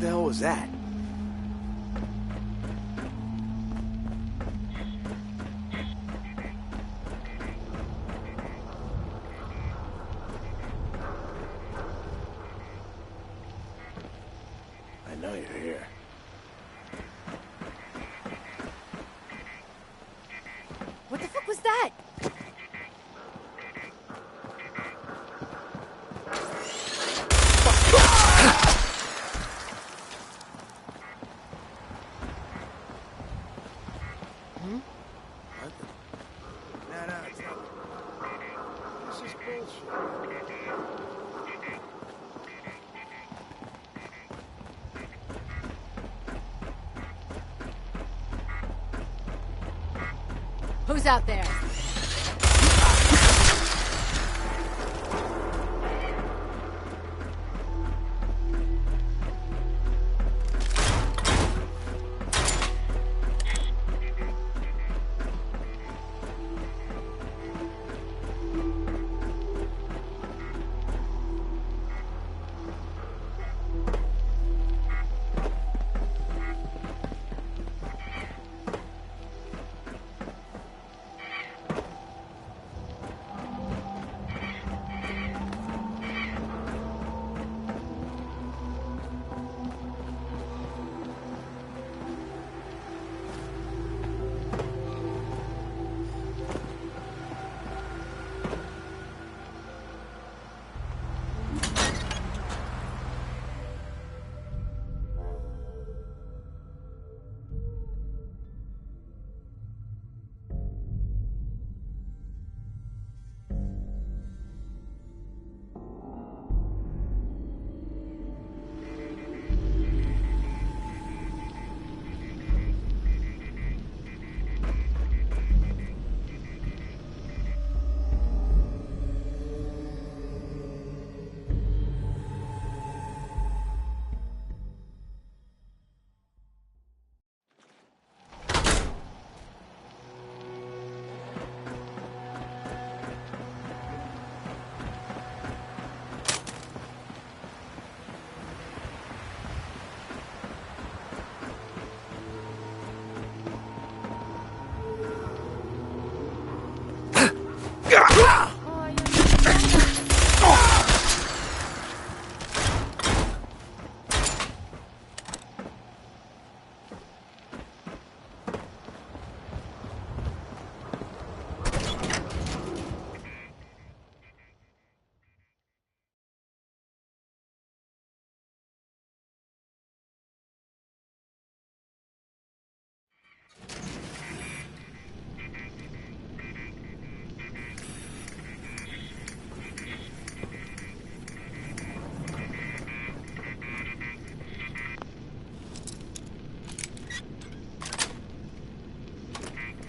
the hell was that? I know you're here. What the fuck was that? It's not. This is bullshit. Who's out there?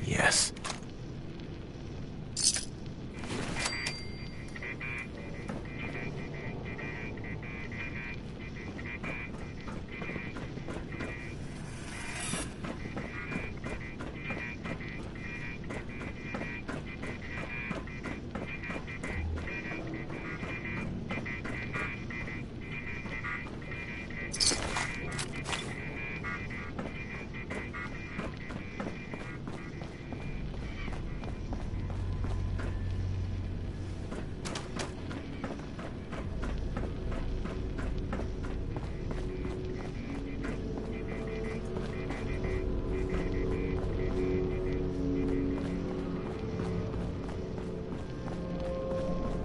Yes.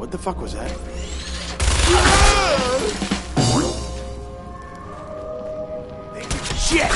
What the fuck was that? Shit!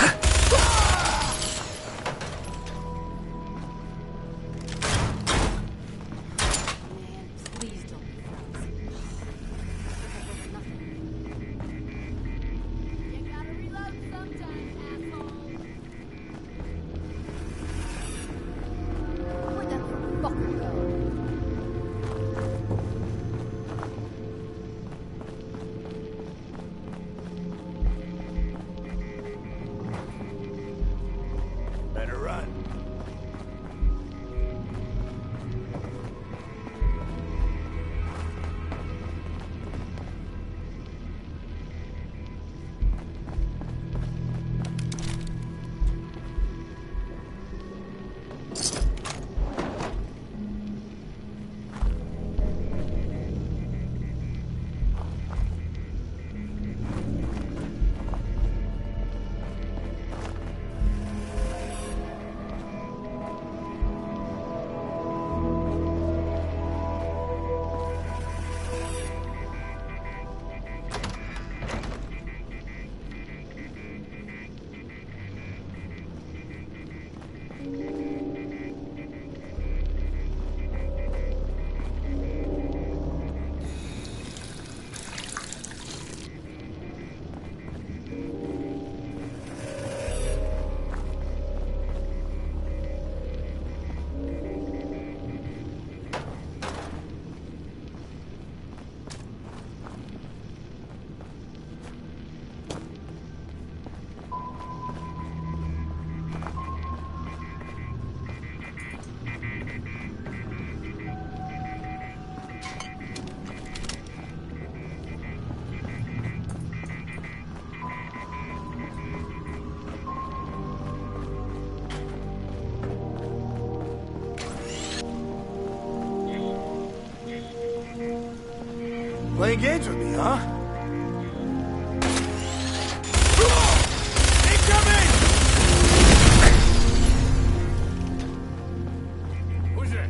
Playing games with me, huh? Who's it?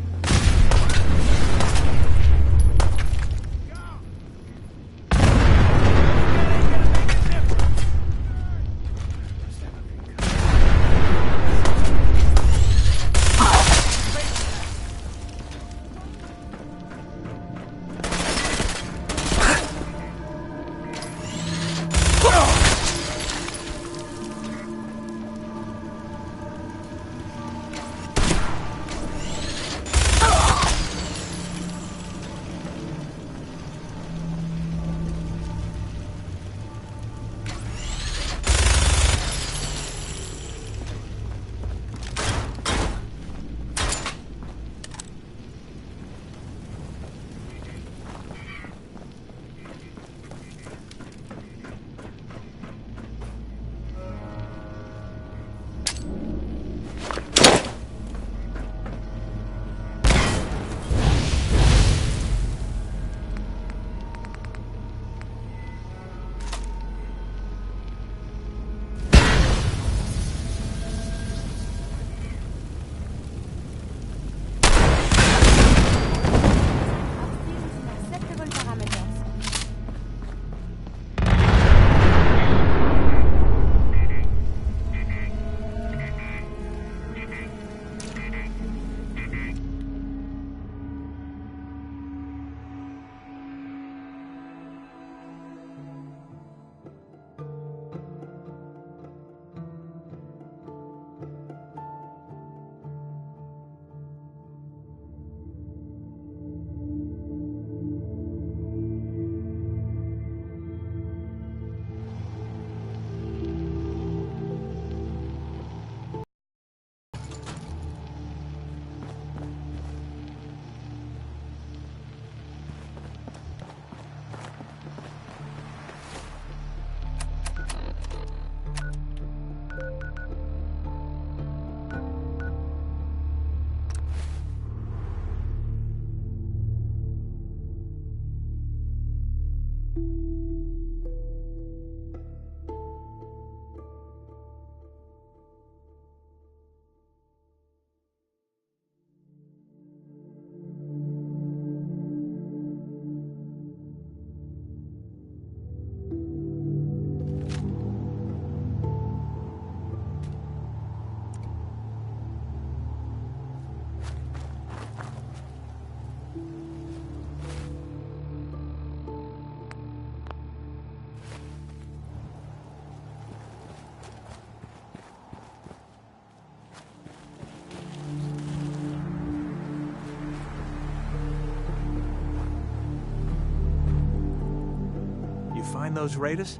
Find those raiders?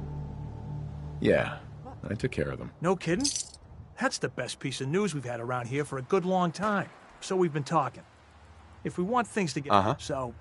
Yeah, I took care of them. No kidding? That's the best piece of news we've had around here for a good long time. So we've been talking. If we want things to get... So...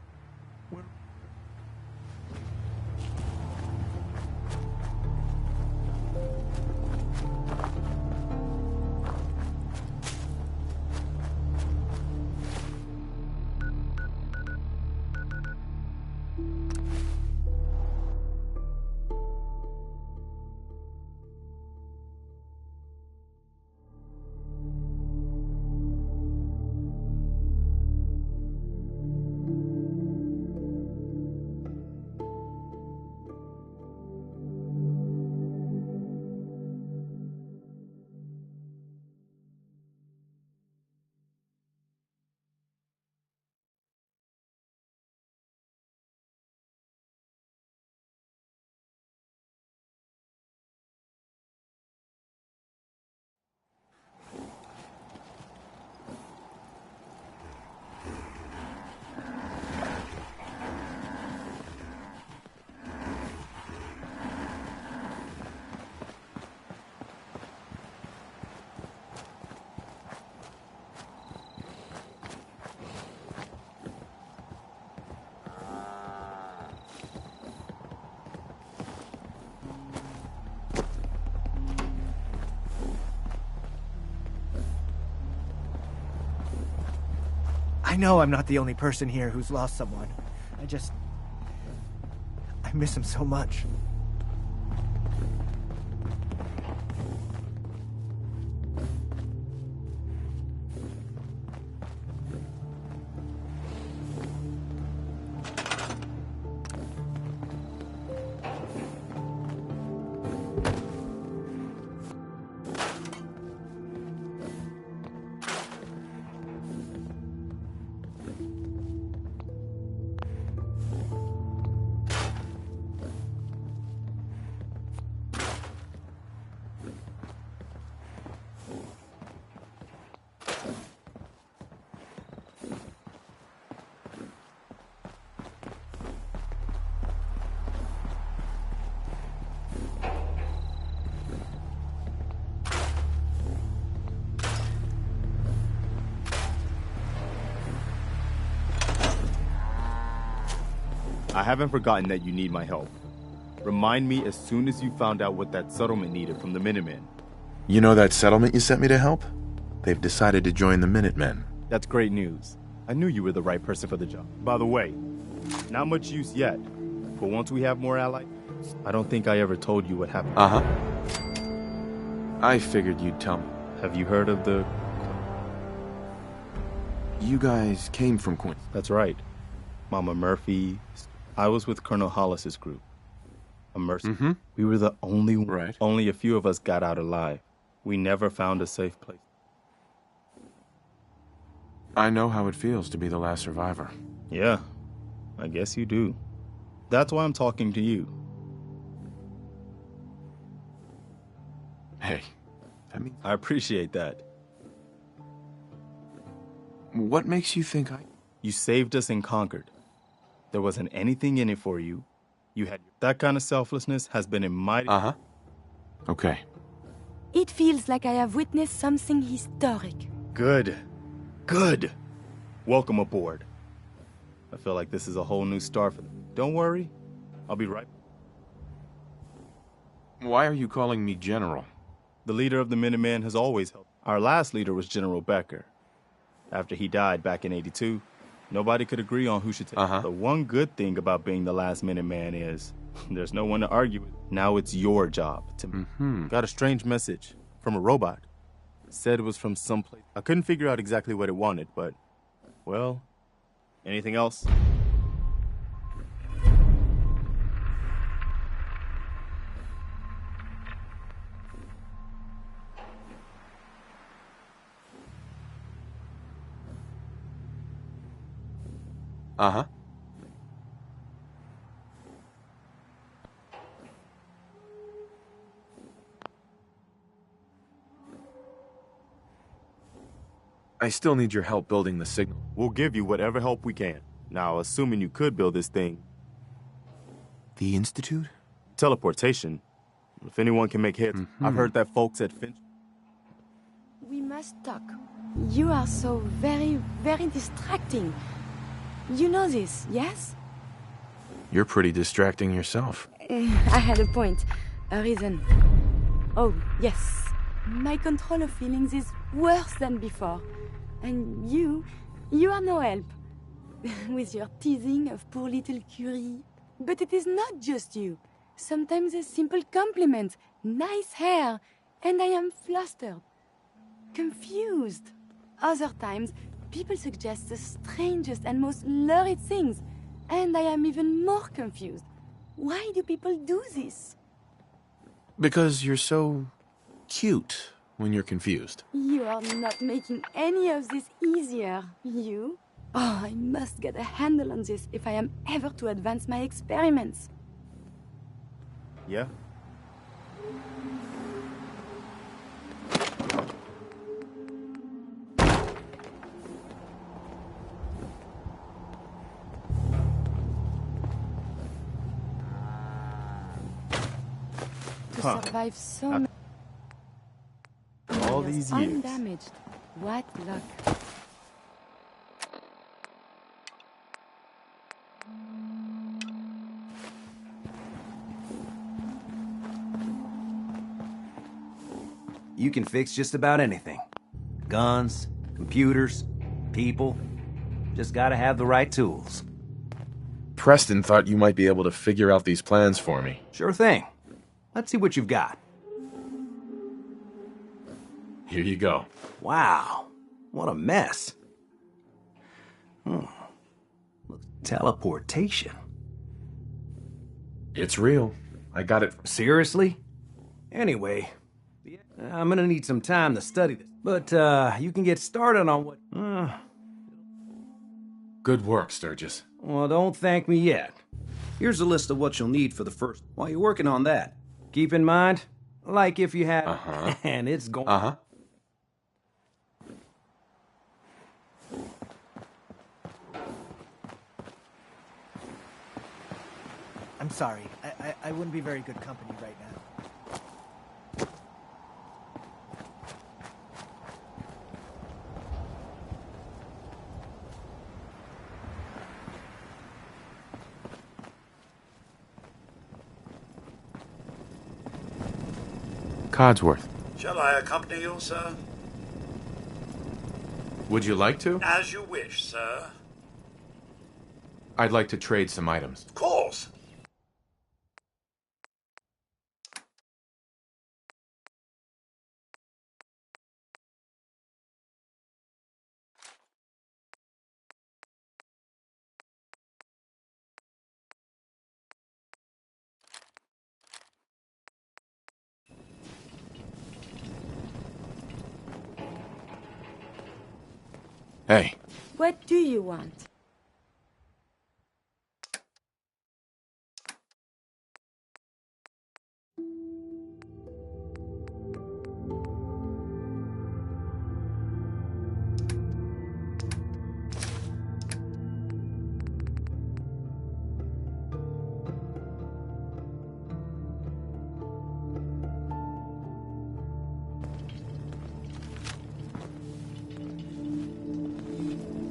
I know I'm not the only person here who's lost someone. miss him so much. I haven't forgotten that you need my help. Remind me as soon as you found out what that settlement needed from the Minutemen. You know that settlement you sent me to help? They've decided to join the Minutemen. That's great news. I knew you were the right person for the job. By the way, not much use yet, but once we have more allies, I don't think I ever told you what happened. Uh-huh. I figured you'd tell me. Have you heard of the... You guys came from Queens. That's right. Mama Murphy. I was with Colonel Hollis's group. A mercenary. Mm-hmm. We were the only one. Right. Only a few of us got out alive. We never found a safe place. I know how it feels to be the last survivor. Yeah, I guess you do. That's why I'm talking to you. Hey, I mean, I appreciate that. what makes you think I... You saved us in Concord. There wasn't anything in it for you. You had that kind of selflessness has been in my... Uh-huh. Okay. It feels like I have witnessed something historic. Good. Good. Welcome aboard. I feel like this is a whole new start for them. Don't worry. I'll be right. Why are you calling me General? The leader of the Minutemen has always helped. Our last leader was General Becker. After he died back in '82, nobody could agree on who should take it. The one good thing about being the last Minuteman is there's no one to argue with. Now it's your job to... Got a strange message from a robot. Said it was from someplace. I couldn't figure out exactly what it wanted, but... Well, anything else? Uh-huh. I still need your help building the signal. We'll give you whatever help we can. Now, assuming you could build this thing. The Institute? Teleportation. If anyone can make hits. I've heard that folks at Finch... We must talk. You are so very, very distracting. You know this, yes? You're pretty distracting yourself. I had a point. A reason. Oh, yes. My control of feelings is worse than before. And you are no help. With your teasing of poor little Curie. But it is not just you. Sometimes a simple compliment, nice hair, and I am flustered. Confused. Other times, people suggest the strangest and most lurid things, and I am even more confused. Why do people do this? Because you're so cute when you're confused. You are not making any of this easier, you. Oh, I must get a handle on this if I am ever to advance my experiments. Yeah? To survive so many all these years. undamaged. What luck. You can fix just about anything. Guns, computers, people. Just gotta have the right tools. Preston thought you might be able to figure out these plans for me. Sure thing. Let's see what you've got. Here you go. Wow, what a mess. Teleportation. It's real. I got it. Seriously? Anyway, I'm gonna need some time to study this. But, you can get started on what... Good work, Sturgis. Well, don't thank me yet. Here's a list of what you'll need for the first... While you're working on that, keep in mind, like if you had... And it's going... I'm sorry. I wouldn't be very good company right now. Codsworth. Shall I accompany you, sir? Would you like to? As you wish, sir. I'd like to trade some items. Of course. Hey. What do you want?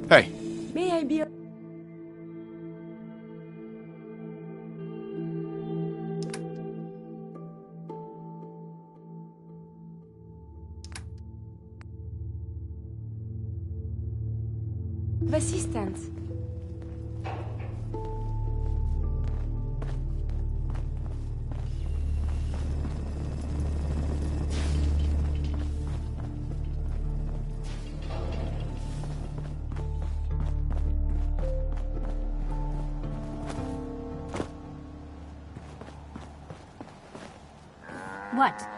Hey. May I be... Assistance. What?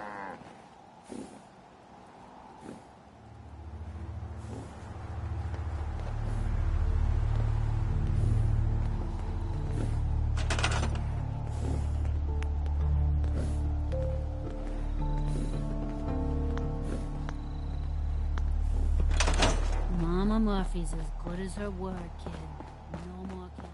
Mama Murphy's as good as her word, kid. No more kidding.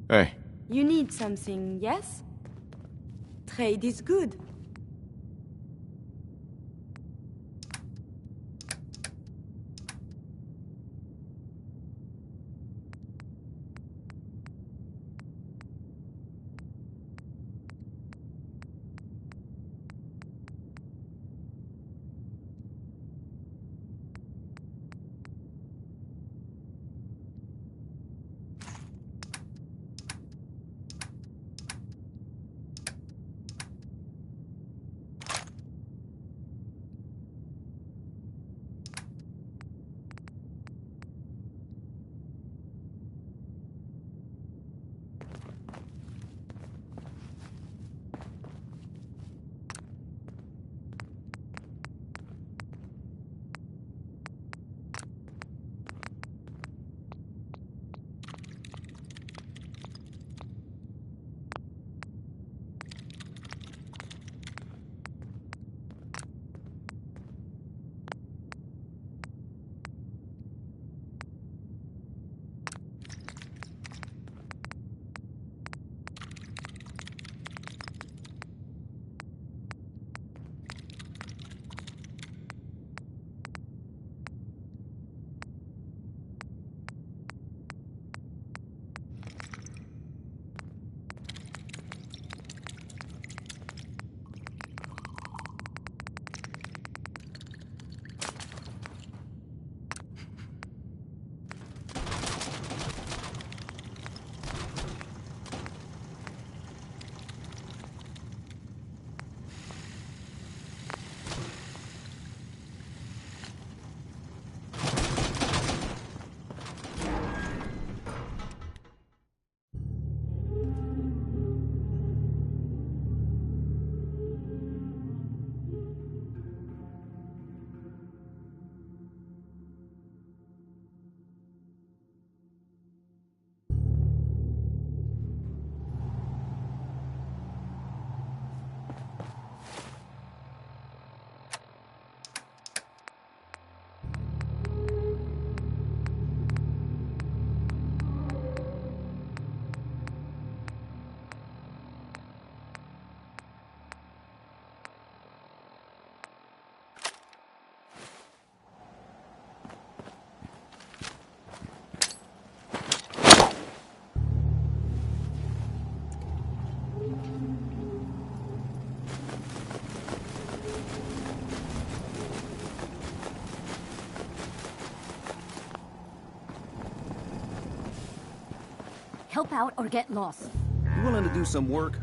Hey. You need something, yes? Trade is good. help out or get lost. You willing to do some work?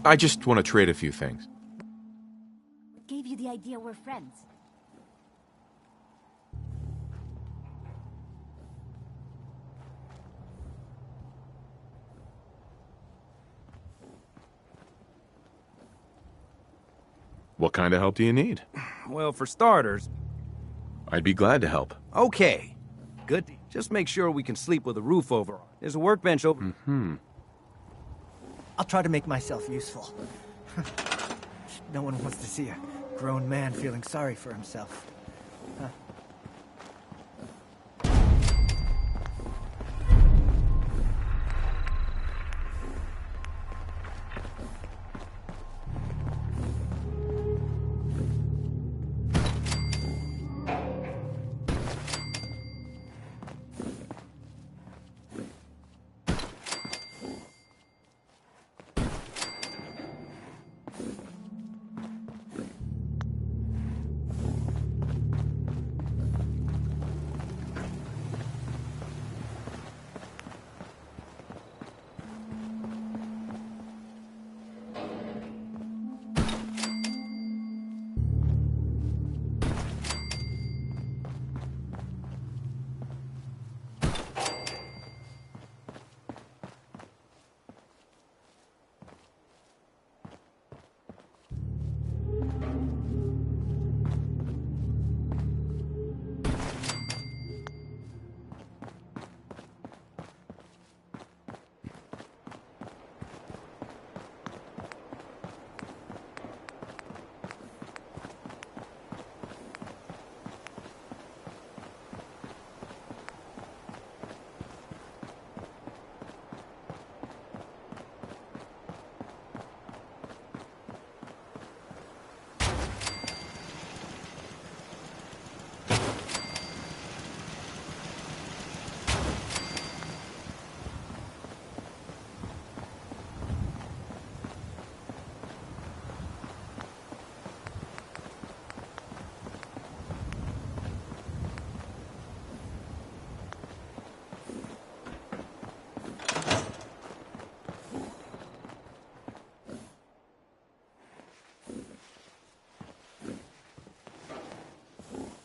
I just want to trade a few things. What gave you the idea we're friends? What kind of help do you need? Well, for starters... I'd be glad to help. Okay. Good. Just make sure we can sleep with a roof over. There's a workbench over... Mm-hmm. I'll try to make myself useful. No one wants to see a grown man feeling sorry for himself. Huh.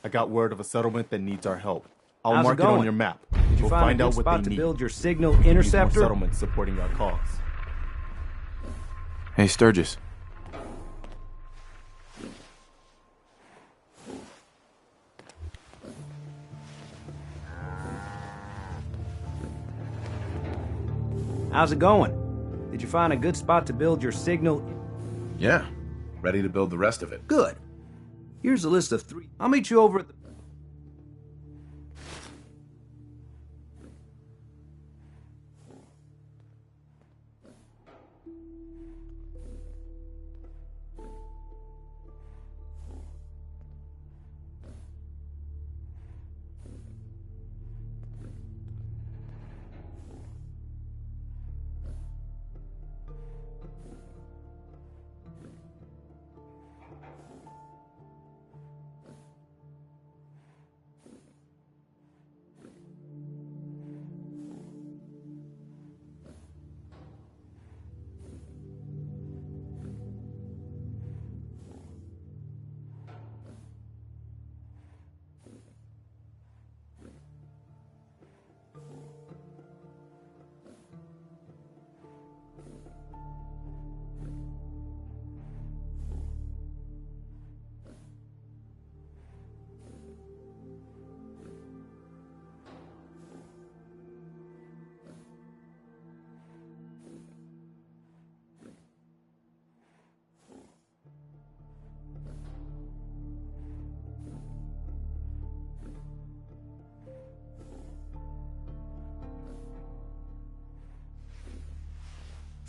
I got word of a settlement that needs our help. I'll How's mark it it on going? your map. Did you We'll find find a out good what spot they to need. build your signal We need more interceptor? settlements supporting our cause. Hey, Sturgis. How's it going? Did you find a good spot to build your signal? Yeah. Ready to build the rest of it. Good. Here's a list of 3. I'll meet you over at the...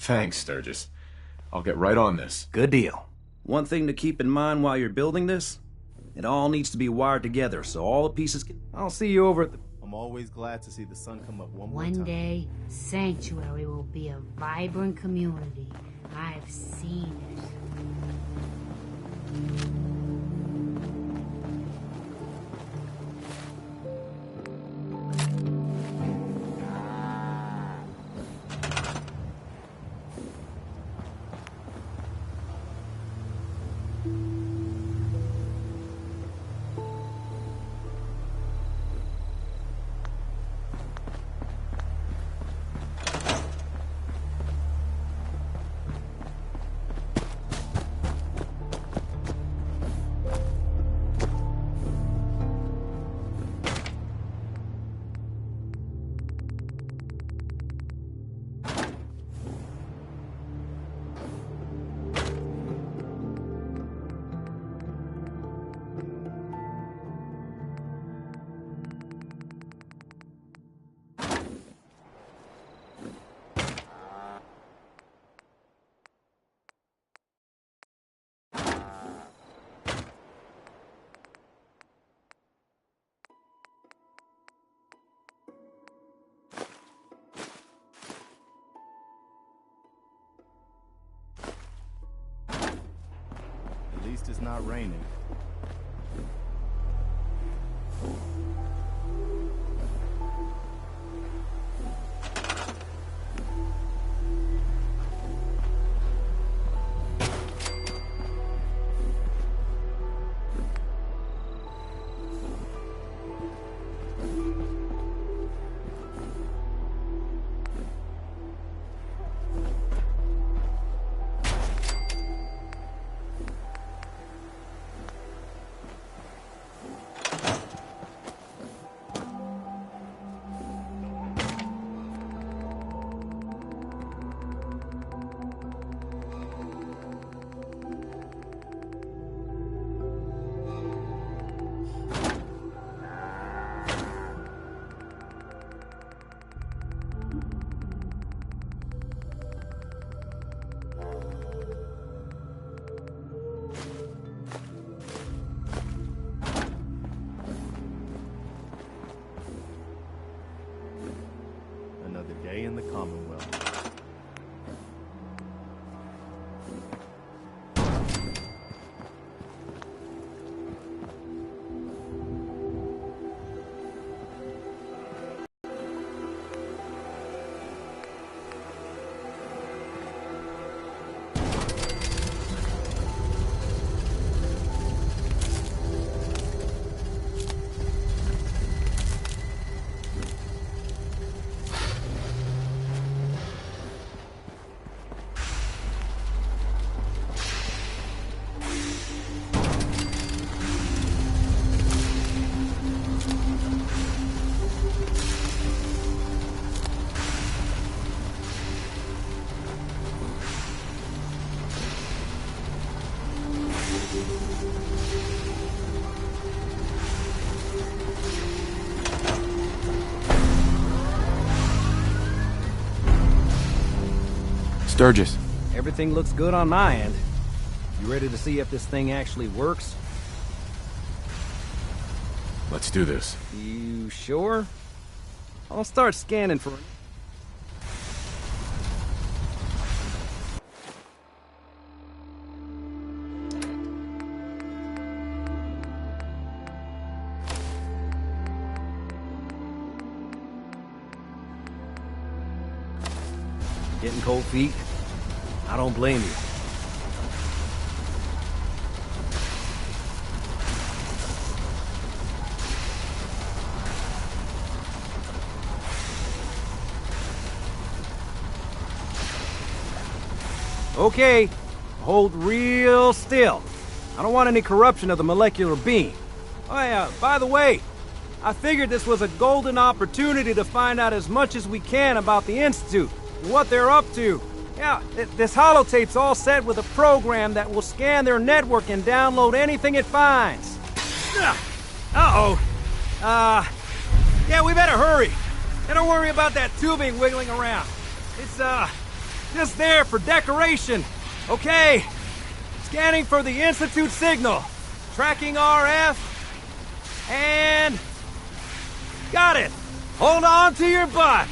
Thanks, Sturgis. I'll get right on this. Good deal. One thing to keep in mind while you're building this, it all needs to be wired together so all the pieces can... I'll see you over at the... I'm always glad to see the sun come up one more One time. day, Sanctuary will be a vibrant community. I've seen it. least it's not raining. Another day in the Commonwealth. Sturgis. Everything looks good on my end. You ready to see if this thing actually works? Let's do this. You sure? I'll start scanning for... Getting cold feet? I don't blame you. Okay, hold real still. I don't want any corruption of the molecular being. Oh yeah, by the way, I figured this was a golden opportunity to find out as much as we can about the Institute. What they're up to. Yeah, this holotape's all set with a program that will scan their network and download anything it finds. Uh-oh. Yeah, we better hurry. And don't worry about that tubing wiggling around. It's, just there for decoration. Okay. Scanning for the Institute signal. Tracking RF. And... got it. Hold on to your butt.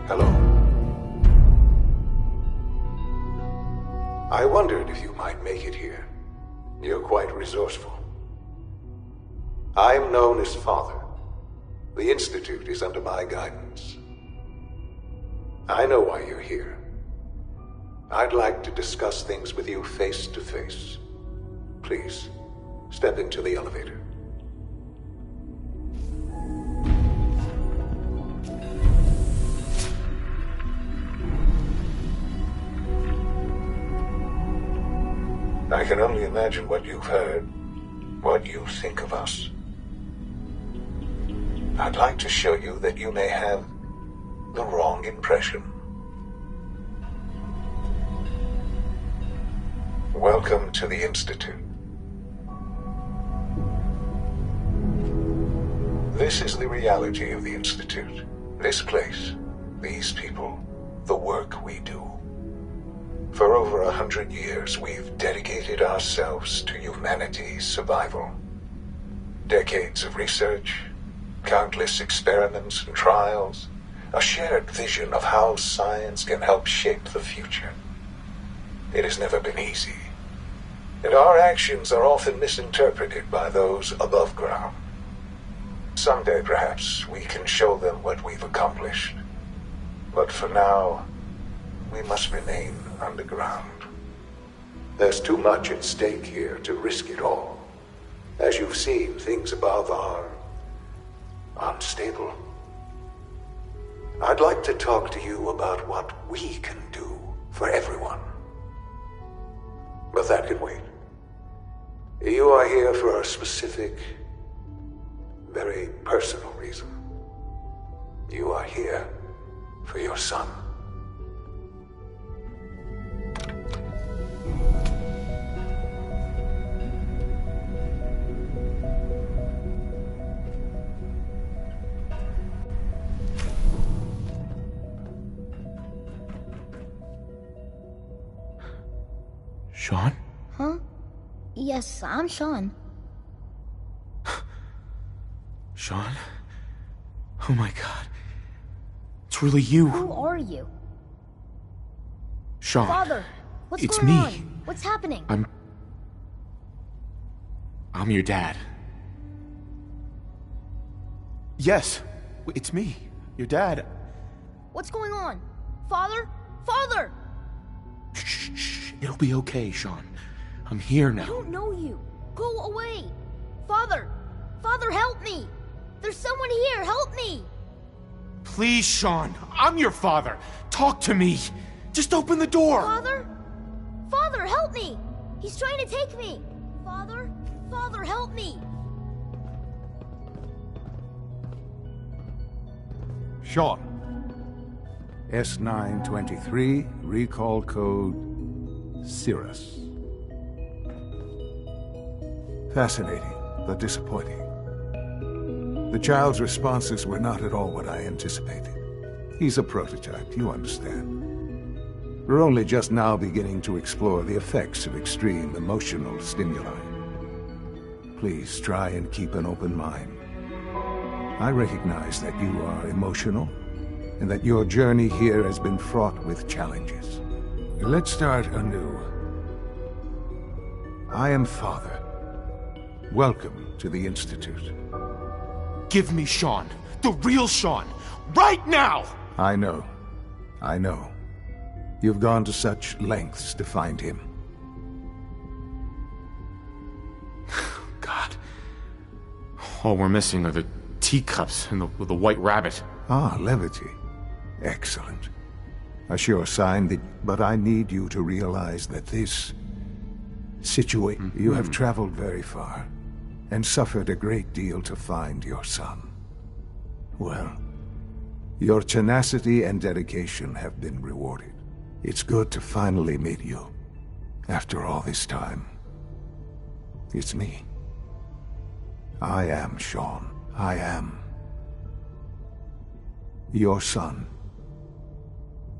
Hello. I wondered if you might make it here. You're quite resourceful. I'm known as Father. The Institute is under my guidance. I know why you're here. I'd like to discuss things with you face to face. Please, step into the elevator. I can only imagine what you've heard, what you think of us. I'd like to show you that you may have the wrong impression. Welcome to the Institute. This is the reality of the Institute. This place, these people, the work we do. For over 100 years, we've dedicated ourselves to humanity's survival. Decades of research, countless experiments and trials, a shared vision of how science can help shape the future. It has never been easy, and our actions are often misinterpreted by those above ground. Someday, perhaps, we can show them what we've accomplished. But for now, we must remain underground. There's too much at stake here to risk it all. As you've seen, things above are unstable. I'd like to talk to you about what we can do for everyone. But that can wait. You are here for a specific, very personal reason. You are here for your son. Sean? Huh? Yes, I'm Sean. Sean? Oh my god. It's really you. Who are you? Sean. Father, what's it's going me. on? What's happening? I'm your dad. Yes, it's me, your dad. What's going on? Father? Father! Shh, it'll be okay, Sean. I'm here now. I don't know you. Go away. Father! Father, help me! There's someone here, help me! Please, Sean, I'm your father. Talk to me. Just open the door. Father? Father, help me! He's trying to take me! Father? Father, help me! Sean. S923, recall code Cirrus. Fascinating, but disappointing. The child's responses were not at all what I anticipated. He's a prototype, you understand. We're only just now beginning to explore the effects of extreme emotional stimuli. Please try and keep an open mind. I recognize that you are emotional, and that your journey here has been fraught with challenges. Let's start anew. I am Father. Welcome to the Institute. Give me Sean. The real Sean. Right now! I know. I know. You've gone to such lengths to find him. God. All we're missing are the teacups and the white rabbit. Ah, levity. Excellent. A sure sign that... But I need you to realize that this situation... You have traveled very far, and suffered a great deal to find your son. Well, your tenacity and dedication have been rewarded. It's good to finally meet you, after all this time. It's me. I am Sean. I am your son.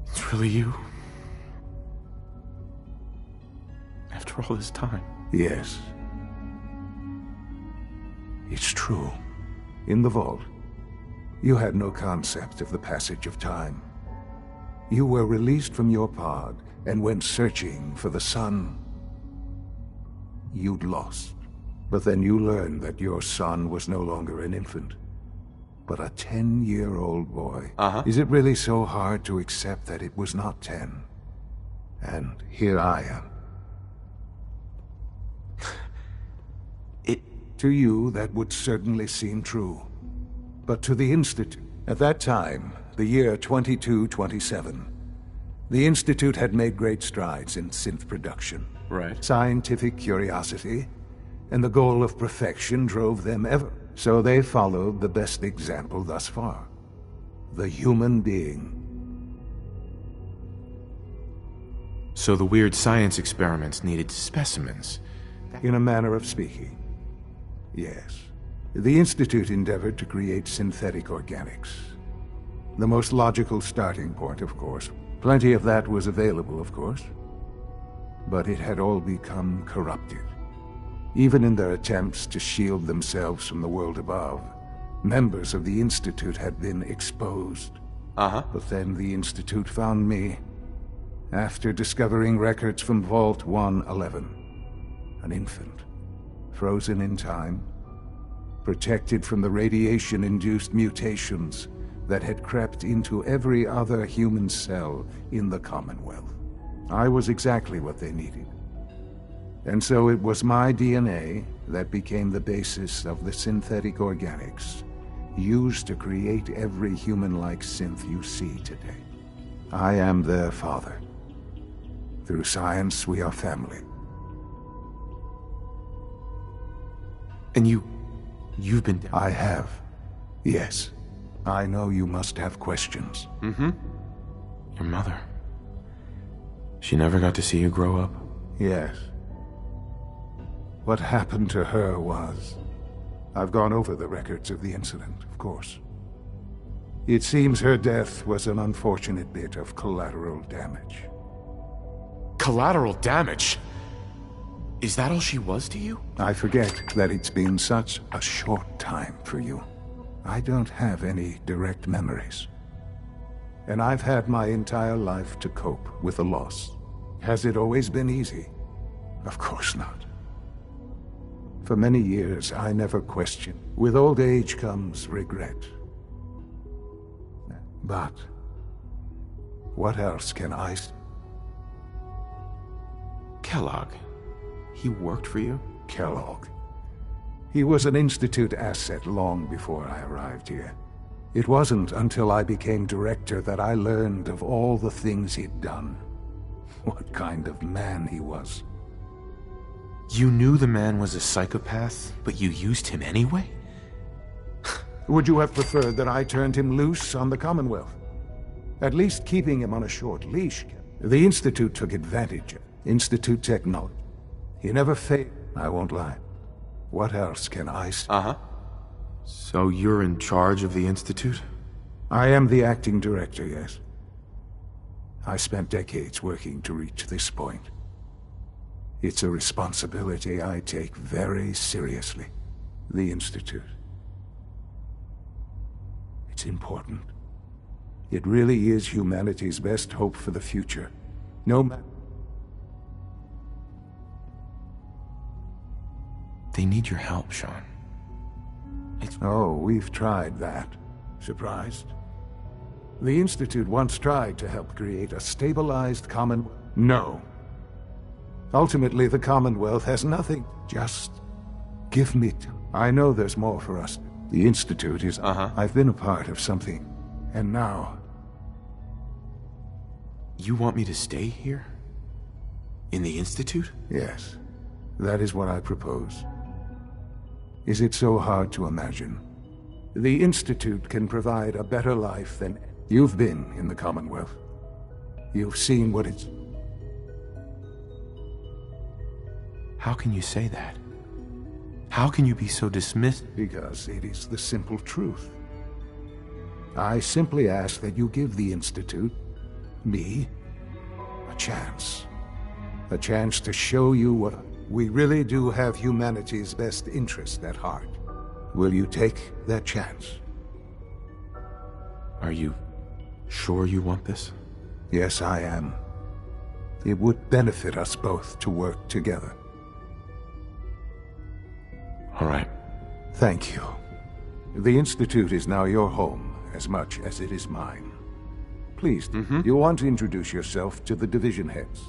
It's really you? After all this time? Yes. It's true. In the vault, you had no concept of the passage of time. You were released from your pod and went searching for the son you'd lost. But then you learned that your son was no longer an infant, but a 10-year-old boy. Is it really so hard to accept that it was not 10? And here I am. To you, that would certainly seem true. But to the Institute, at that time, the year 2227, The Institute had made great strides in synth production. Right. Scientific curiosity and the goal of perfection drove them ever. So they followed the best example thus far. The human being. So the weird science experiments needed specimens. In a manner of speaking. Yes. The Institute endeavored to create synthetic organics. The most logical starting point, of course. Plenty of that was available, of course. But it had all become corrupted. Even in their attempts to shield themselves from the world above, members of the Institute had been exposed. But then the Institute found me, after discovering records from Vault 111. An infant, frozen in time, protected from the radiation-induced mutations that had crept into every other human cell in the Commonwealth. I was exactly what they needed. And so it was my DNA that became the basis of the synthetic organics used to create every human-like synth you see today. I am their father. Through science, we are family. And you've been... I have. Yes. I know you must have questions. Your mother. She never got to see you grow up? Yes. What happened to her was... I've gone over the records of the incident, of course. It seems her death was an unfortunate bit of collateral damage. Collateral damage? Is that all she was to you? I forget that it's been such a short time for you. I don't have any direct memories. And I've had my entire life to cope with the loss. Has it always been easy? Of course not. For many years, I never questioned. With old age comes regret. But what else can I... Kellogg. He worked for you? Kellogg. He was an Institute asset long before I arrived here. It wasn't until I became director that I learned of all the things he'd done. What kind of man he was. You knew the man was a psychopath, but you used him anyway? Would you have preferred that I turned him loose on the Commonwealth? At least keeping him on a short leash. The Institute took advantage of Institute technology. He never failed. I won't lie. What else can I say? So you're in charge of the Institute? I am the acting director, yes. I spent decades working to reach this point. It's a responsibility I take very seriously. The Institute. It's important. It really is humanity's best hope for the future. No matter... They need your help, Sean. Oh, we've tried that. Surprised? The Institute once tried to help create a stabilized Commonwealth. No. Ultimately, the Commonwealth has nothing. Just give me I know there's more for us. The Institute is... I've been a part of something. And now... You want me to stay here? In the Institute? Yes. That is what I propose. Is it so hard to imagine? The Institute can provide a better life than... You've been in the Commonwealth. You've seen what it's... How can you say that? How can you be so dismissed? Because it is the simple truth. I simply ask that you give the Institute, me, a chance. A chance to show you what... We really do have humanity's best interest at heart. Will you take that chance? Are you sure you want this? Yes, I am. It would benefit us both to work together. All right. Thank you. The Institute is now your home as much as it is mine. Please, you want to introduce yourself to the division heads.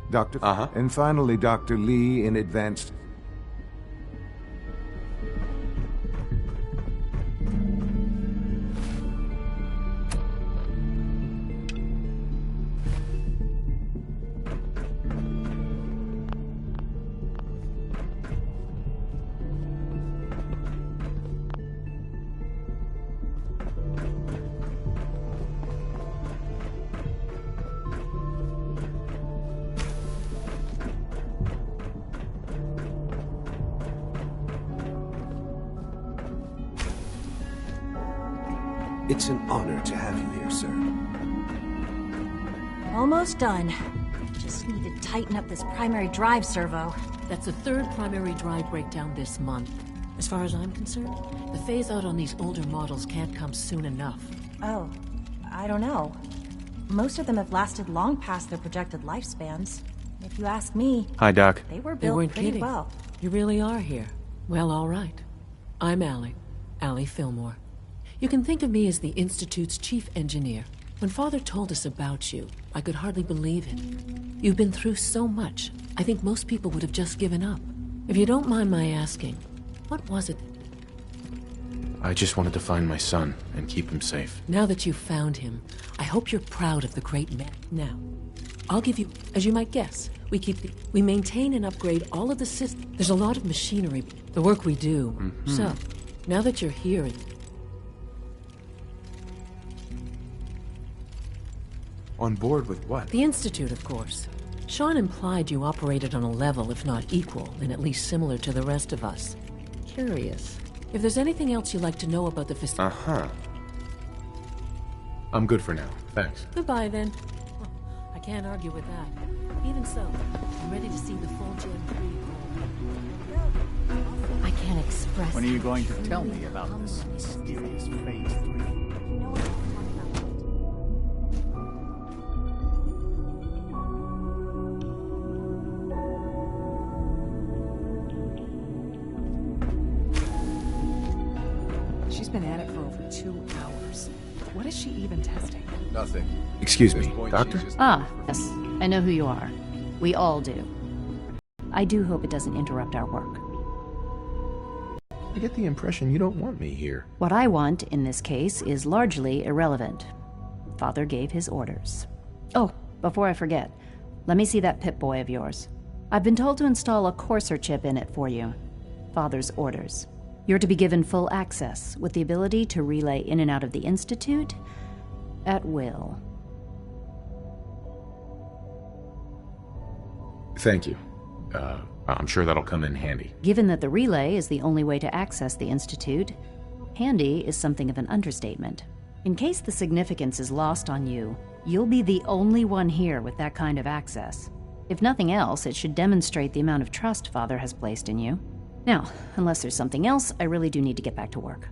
Dr. And finally, Dr. Lee in advance. It's an honor to have you here, sir. Almost done. Just need to tighten up this primary drive servo. That's the third primary drive breakdown this month. As far as I'm concerned, the phase-out on these older models can't come soon enough. Oh, I don't know. Most of them have lasted long past their projected lifespans. If you ask me... Hi, Doc. They were They built weren't pretty kidding. well. You really are here. Well, all right. I'm Allie Fillmore. You can think of me as the Institute's chief engineer. When Father told us about you, I could hardly believe it. You've been through so much, I think most people would have just given up. If you don't mind my asking, what was it? I just wanted to find my son and keep him safe. Now that you've found him, I hope you're proud of the great man. Now, I'll give you, as you might guess, we maintain and upgrade all of the systems. There's a lot of machinery, the work we do. Mm-hmm. So, now that you're here... On board with what? The Institute, of course. Sean implied you operated on a level, if not equal, and at least similar to the rest of us. Curious. If there's anything else you'd like to know about the facility... Uh-huh. I'm good for now. Thanks. Goodbye, then. Well, I can't argue with that. Even so, I'm ready to see the full Gen 3. I can't express... When are you going to tell me about this mysterious Phase 3? She's been at it for over 2 hours. What is she even testing? Nothing. Excuse me, Doctor? Ah, yes. I know who you are. We all do. I do hope it doesn't interrupt our work. I get the impression you don't want me here. What I want, in this case, is largely irrelevant. Father gave his orders. Oh, before I forget, let me see that Pip-Boy of yours. I've been told to install a Courser chip in it for you. Father's orders. You're to be given full access, with the ability to relay in and out of the Institute at will. Thank you. I'm sure that'll come in handy. Given that the relay is the only way to access the Institute, handy is something of an understatement. In case the significance is lost on you, you'll be the only one here with that kind of access. If nothing else, it should demonstrate the amount of trust Father has placed in you. Now, unless there's something else, I really do need to get back to work.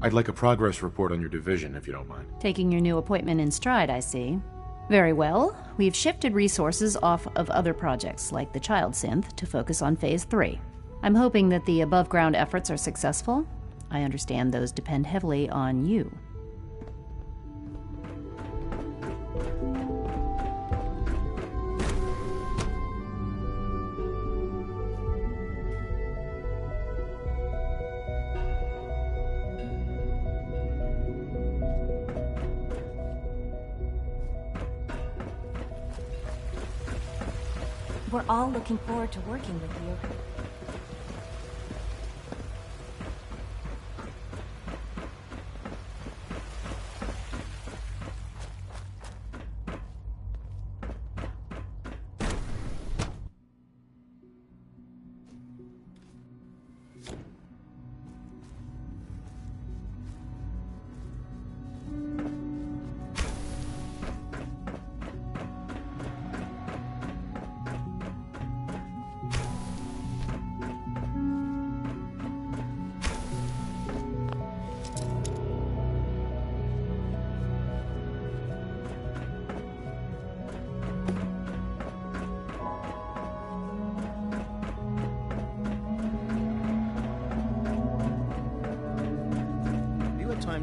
I'd like a progress report on your division, if you don't mind. Taking your new appointment in stride, I see. Very well. We've shifted resources off of other projects, like the Child Synth, to focus on Phase 3. I'm hoping that the above-ground efforts are successful. I understand those depend heavily on you. We're all looking forward to working with you.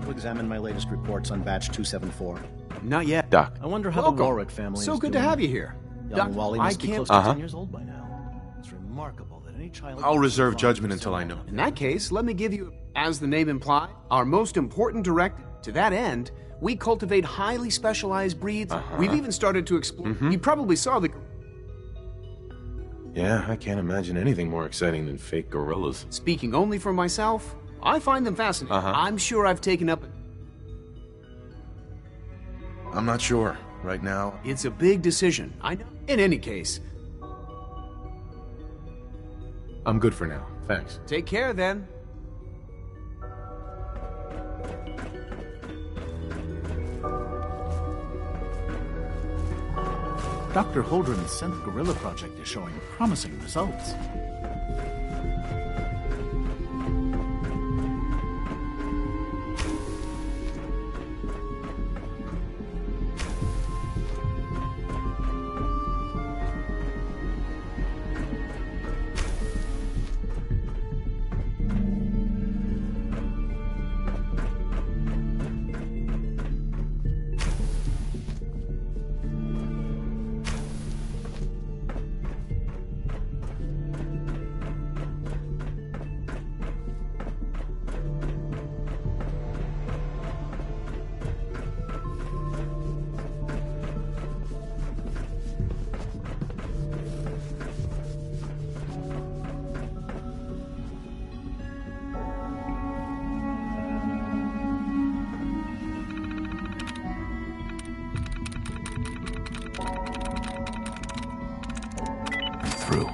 To examine my latest reports on Batch 274. Not yet. Doc. I wonder how Welcome. the Warwick family So is good doing. to have you here. Young Doc, Wally I must be can't... close to 10 years old by now. It's remarkable that any child... I'll reserve judgment until I know. In that case, let me give you, as the name implies, our most important directive. To that end, we cultivate highly specialized breeds. We've even started to explore... You probably saw the... Yeah, I can't imagine anything more exciting than fake gorillas. Speaking only for myself, I find them fascinating. I'm sure I've taken up... I'm not sure. Right now... It's a big decision, I know. In any case... I'm good for now. Thanks. Take care, then. Dr. Holdren's Synth Gorilla project is showing promising results. Through.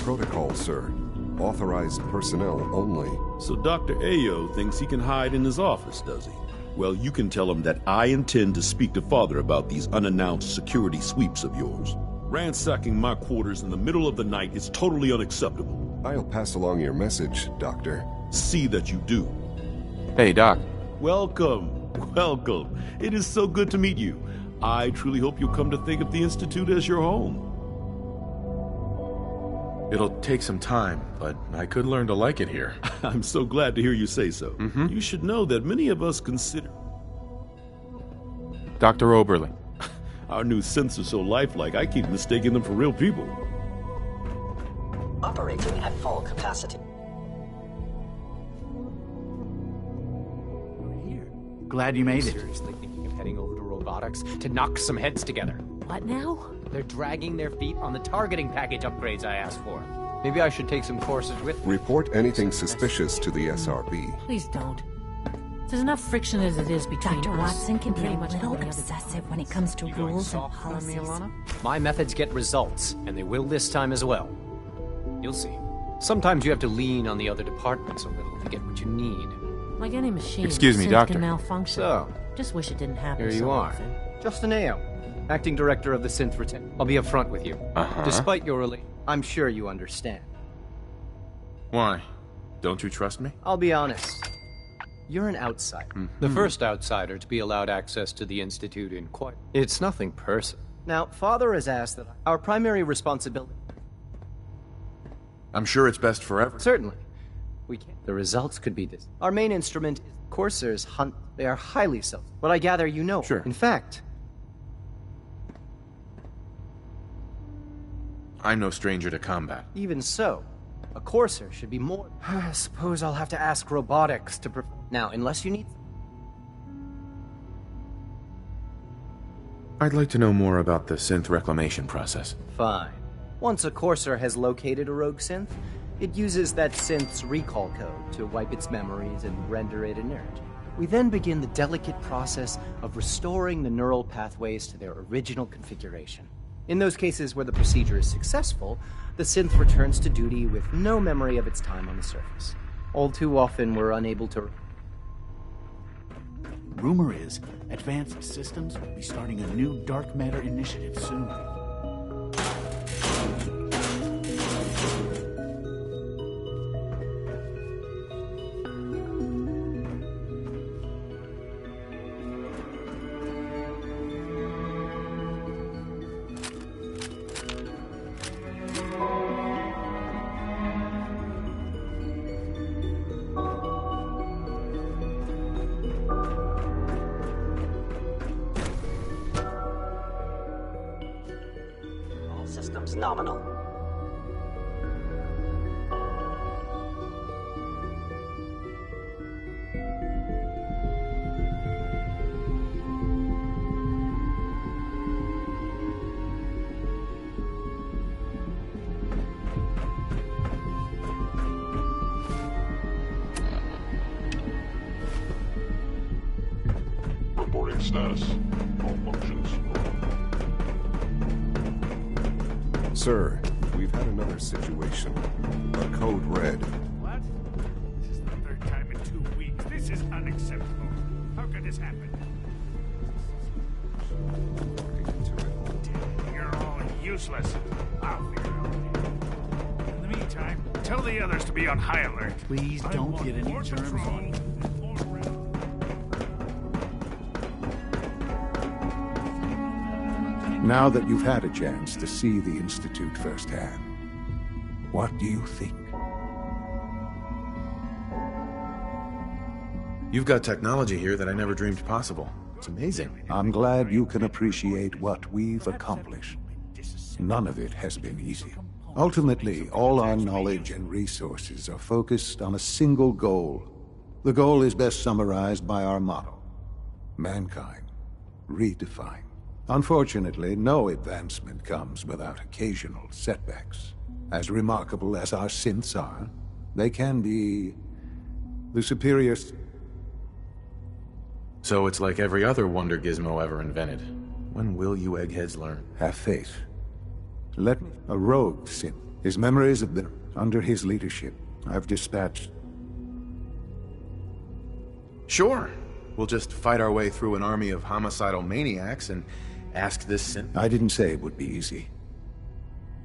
protocol, sir. Authorized personnel only. So Dr. Ayo thinks he can hide in his office, does he? Well, you can tell him that I intend to speak to Father about these unannounced security sweeps of yours. Ransacking my quarters in the middle of the night is totally unacceptable. I'll pass along your message, Doctor. See that you do. Hey, Doc. Welcome. Welcome. It is so good to meet you. I truly hope you'll come to think of the Institute as your home. It'll take some time, but I could learn to like it here. I'm so glad to hear you say so. You should know that many of us consider... Dr. Oberlin. Our new synths are so lifelike, I keep mistaking them for real people. Operating at full capacity. Glad you made it. Seriously thinking of heading over to robotics to knock some heads together. What now? They're dragging their feet on the targeting package upgrades I asked for. Maybe I should take some courses with me. Report anything suspicious to the SRB. Please don't. There's enough friction as it is between Dr. us. Watson can be a much little all the other obsessive when it comes to rules and policies. My methods get results, and they will this time as well. You'll see. Sometimes you have to lean on the other departments a little to get what you need. Like any machine, Excuse me, synth Doctor. can malfunction. So, just wish it didn't happen. here you so are. often. Justin Ayo, acting director of the Synth Retention. I'll be upfront with you. Despite your I'm sure you understand. Why? Don't you trust me? I'll be honest. You're an outsider. The first outsider to be allowed access to the Institute in quite... It's nothing personal. Now, Father has asked that our primary responsibility... I'm sure it's best for everyone. Certainly. We can. The results could be this. Our main instrument is coursers hunt. They are highly self. But I gather you know. Sure. In fact, I'm no stranger to combat. even so, a courser should be more. I suppose I'll have to ask robotics to. Now, unless you need. I'd like to know more about the synth reclamation process. Fine. Once a courser has located a rogue synth, it uses that synth's recall code to wipe its memories and render it inert. We then begin the delicate process of restoring the neural pathways to their original configuration. In those cases where the procedure is successful, the synth returns to duty with no memory of its time on the surface. All too often, we're unable to... Rumor is, Advanced Systems will be starting a new dark matter initiative soon. All systems nominal. Reporting status. All functions Sir, we've had another situation. A code red. What? This is the third time in 2 weeks. This is unacceptable. How could this happen? You're all useless. I'll figure it out. In the meantime, tell the others to be on high alert. Please don't get any germs on you. Now that you've had a chance to see the Institute firsthand, what do you think? You've got technology here that I never dreamed possible. It's amazing. I'm glad you can appreciate what we've accomplished. None of it has been easy. Ultimately, all our knowledge and resources are focused on a single goal. The goal is best summarized by our motto: mankind redefined. Unfortunately, no advancement comes without occasional setbacks. As remarkable as our synths are, they can be the superior... So it's like every other wonder gizmo ever invented. When will you eggheads learn? Have faith. Let me... A rogue synth His memories have been under his leadership. I've dispatched. Sure. We'll just fight our way through an army of homicidal maniacs and ask this synth. I didn't say it would be easy.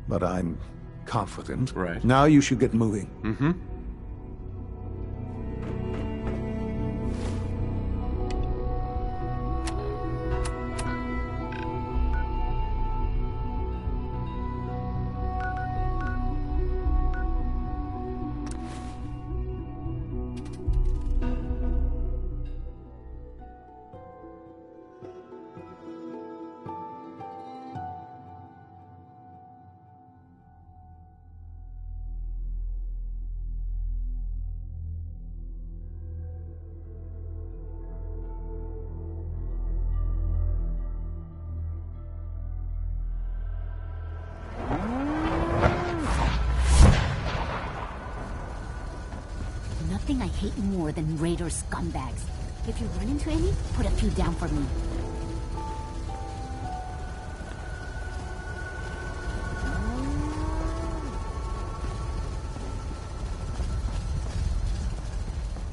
But I'm confident. Right. Now you should get moving. Mm-hmm. Nothing I hate more than Raider scumbags. If you run into any, put a few down for me.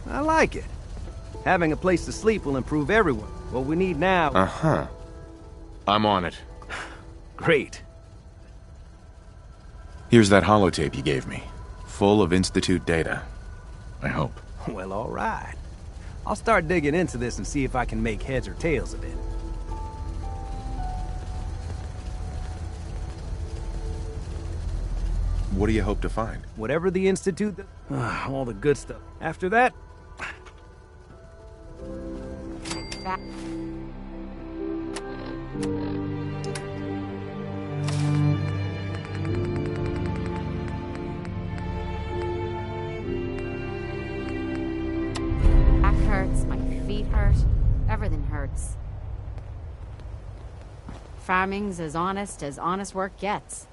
I like it. Having a place to sleep will improve everyone. What we need now... Uh-huh. I'm on it. Great. Here's that holotape you gave me. Full of Institute data. I hope. Well, all right. I'll start digging into this and see if I can make heads or tails of it. What do you hope to find? Whatever the Institute does, all the good stuff. After that... Back hurts, my feet hurt, everything hurts. Farming's as honest work gets.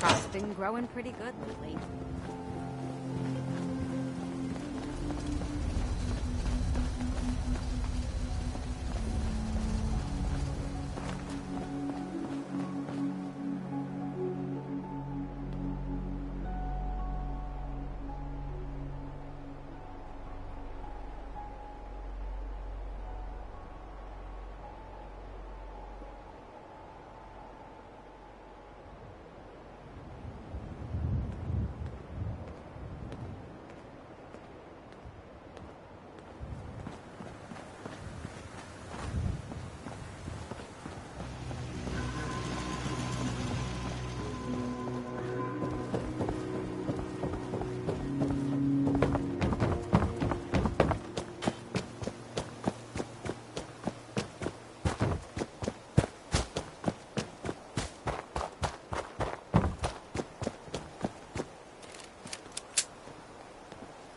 Crops been growing pretty good lately.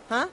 Huh?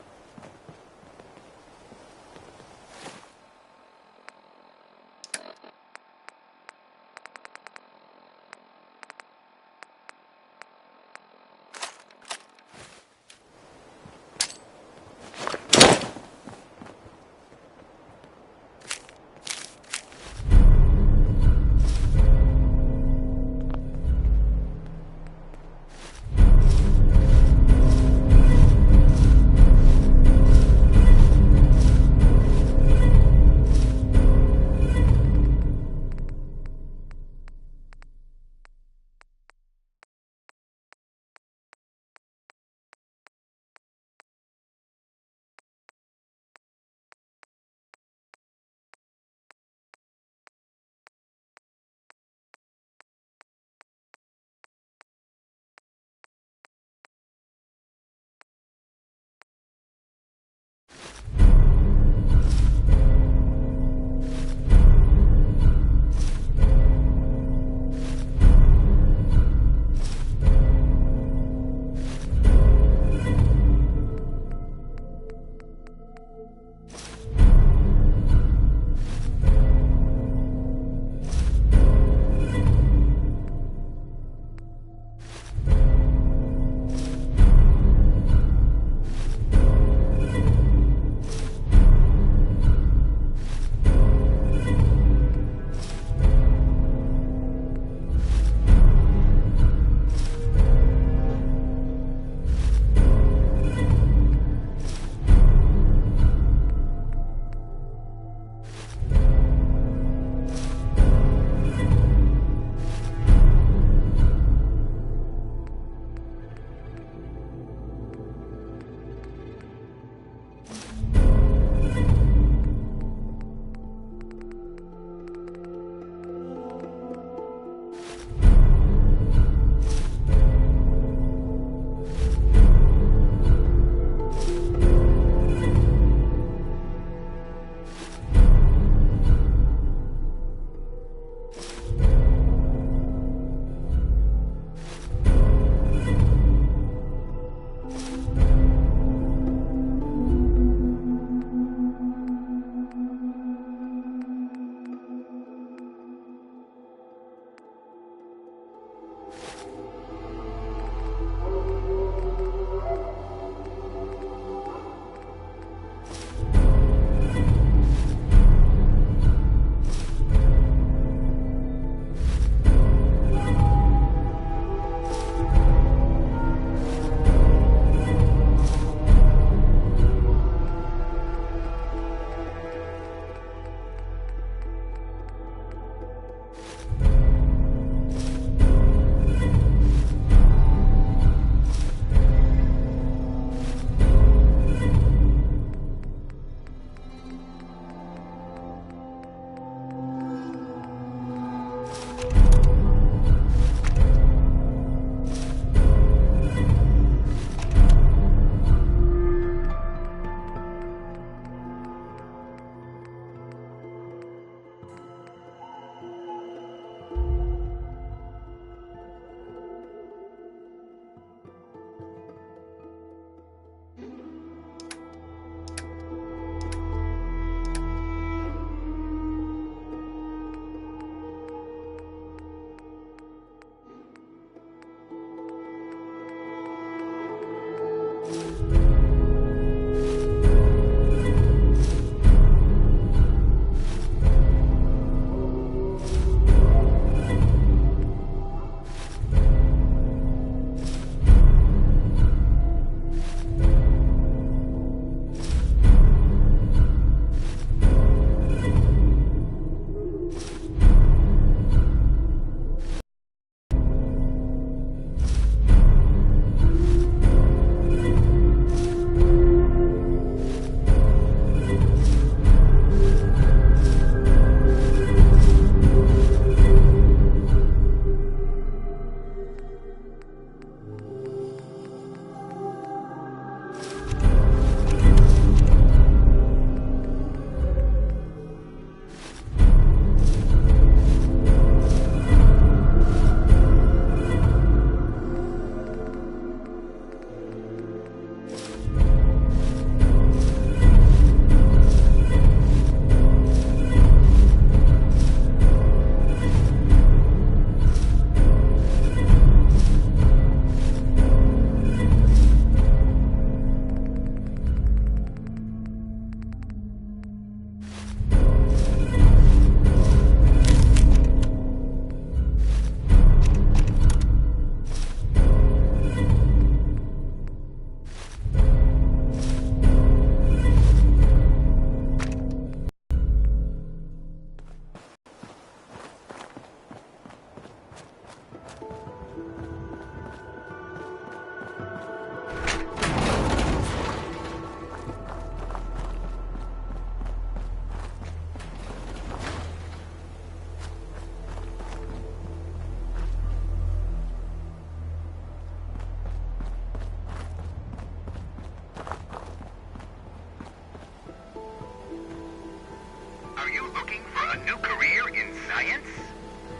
Science?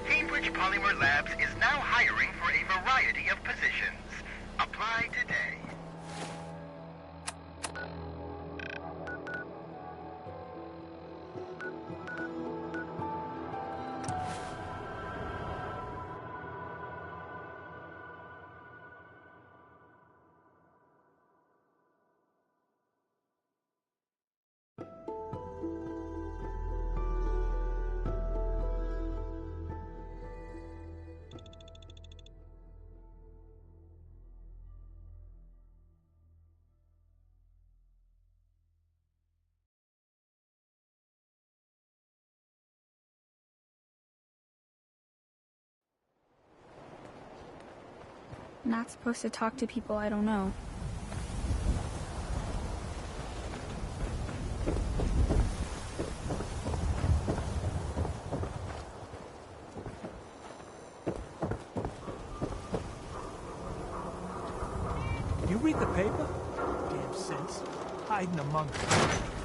Cambridge Polymer Labs is now hiring for a variety of positions. Apply today. Not supposed to talk to people I don't know. You read the paper? Damn sense. Hiding among them.